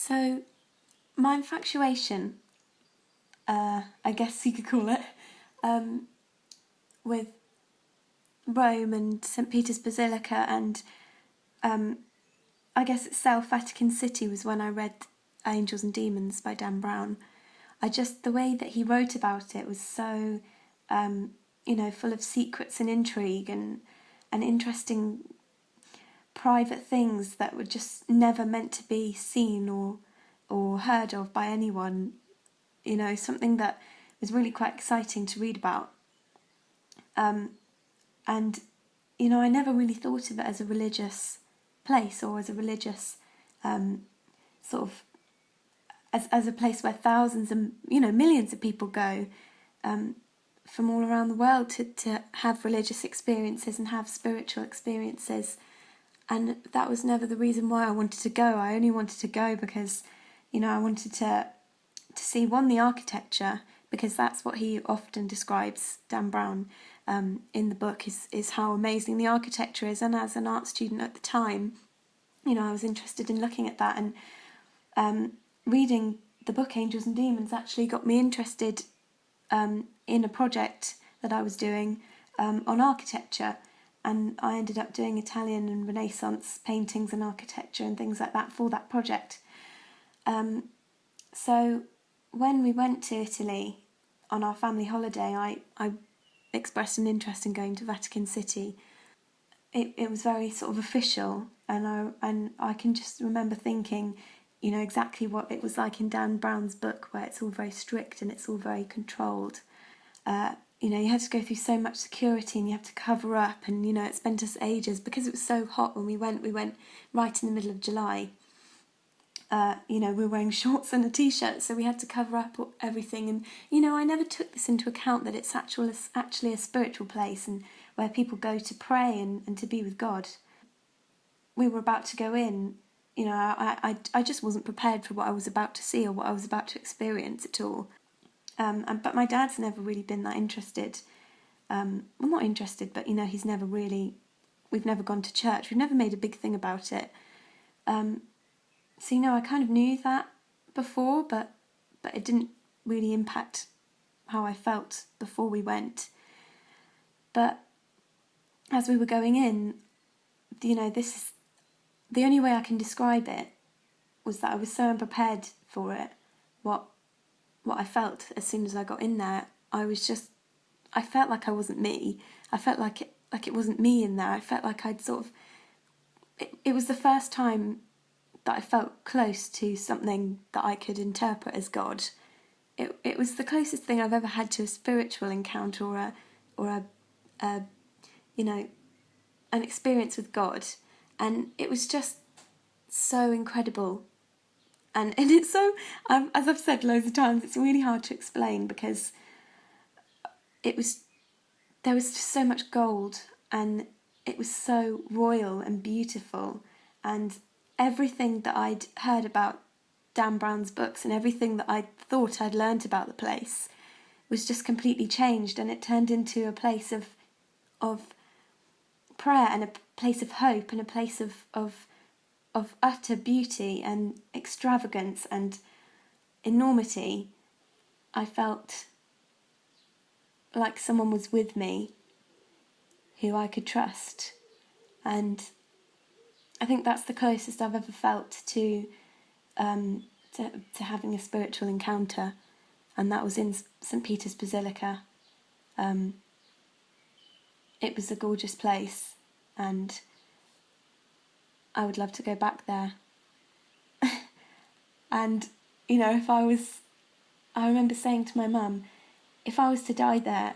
So, my infatuation, I guess you could call it, with Rome and St. Peter's Basilica and I guess itself, Vatican City, was when I read Angels and Demons by Dan Brown. The way that he wrote about it was so, full of secrets and intrigue and interesting private things that were just never meant to be seen or heard of by anyone. Something that was really quite exciting to read about. And, I never really thought of it as a religious place or as a religious as a place where thousands and millions of people go from all around the world to have religious experiences and have spiritual experiences. And that was never the reason why I wanted to go. I only wanted to go because I wanted to see, one, the architecture, because that's what he often describes, Dan Brown, in the book, is how amazing the architecture is. And as an art student at the time, I was interested in looking at that, and reading the book Angels and Demons actually got me interested in a project that I was doing on architecture, and I ended up doing Italian and Renaissance paintings and architecture and things like that for that project. So when we went to Italy on our family holiday, I expressed an interest in going to Vatican City. It was very sort of official, and I can just remember thinking, exactly what it was like in Dan Brown's book, where it's all very strict and it's all very controlled. You had to go through so much security and you have to cover up, and it spent us ages because it was so hot when we went. We went right in the middle of July. We were wearing shorts and a t-shirt, so we had to cover up everything. And I never took this into account, that it's actually a spiritual place and where people go to pray and to be with God. We were about to go in. I just wasn't prepared for what I was about to see or what I was about to experience at all. But my dad's never really been that interested. Well, not interested, but he's never really. We've never gone to church. We've never made a big thing about it. So I kind of knew that before, but it didn't really impact how I felt before we went. But as we were going in, this is the only way I can describe it, was that I was so unprepared for it. What I felt as soon as I got in there, I felt like I wasn't me. I felt like it wasn't me in there. I felt like I'd sort of. It was the first time that I felt close to something that I could interpret as God. It was the closest thing I've ever had to a spiritual encounter or an experience with God, and it was just so incredible. And it's so, as I've said loads of times, it's really hard to explain, because there was just so much gold, and it was so royal and beautiful, and everything that I'd heard about Dan Brown's books and everything that I thought I'd learnt about the place was just completely changed, and it turned into a place of prayer and a place of hope and a place of utter beauty and extravagance and enormity. I felt like someone was with me who I could trust, and I think that's the closest I've ever felt to having a spiritual encounter, and that was in St. Peter's Basilica. It was a gorgeous place, and I would love to go back there. And I remember saying to my mum, if I was to die there,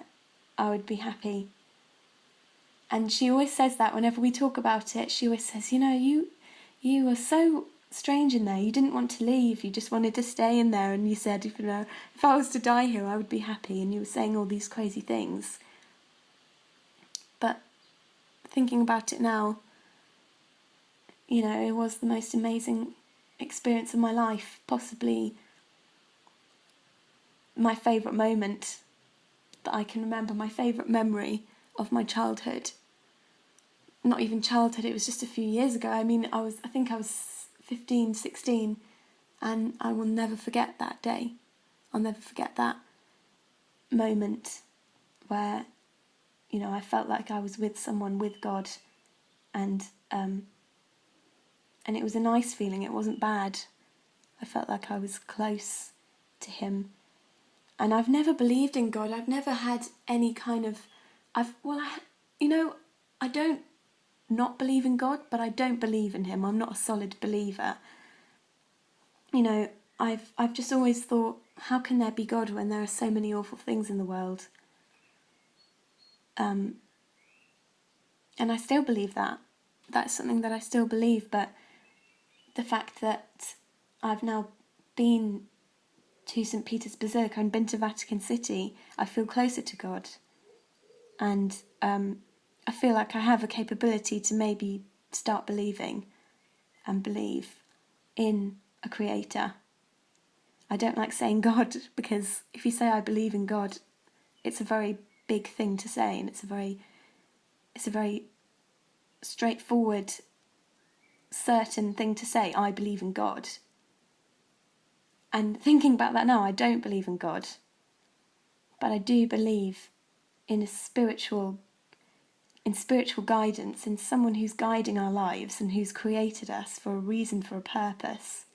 I would be happy. And she always says that whenever we talk about it. She always says, you were so strange in there. You didn't want to leave. You just wanted to stay in there. And you said, if I was to die here, I would be happy. And you were saying all these crazy things. But thinking about it now, it was the most amazing experience of my life. Possibly my favourite moment that I can remember, my favourite memory of my childhood. Not even childhood, it was just a few years ago. I think I was 15, 16, And I will never forget that day. I'll never forget that moment where, I felt like I was with someone, with God, and it was a nice feeling. It wasn't bad. I felt like I was close to him. And I've never believed in God. I've never had any kind of, I don't not believe in God, but I don't believe in him. I'm not a solid believer. I've just always thought, how can there be God when there are so many awful things in the world? And I still believe that. That's something that I still believe, but the fact that I've now been to St. Peter's Basilica and been to Vatican City, I feel closer to God. And I feel like I have a capability to maybe start believing and believe in a creator. I don't like saying God, because if you say I believe in God, it's a very big thing to say, and it's a very straightforward, certain thing to say, I believe in God. And thinking about that now, I don't believe in God, but I do believe in spiritual guidance, in someone who's guiding our lives and who's created us for a reason, for a purpose.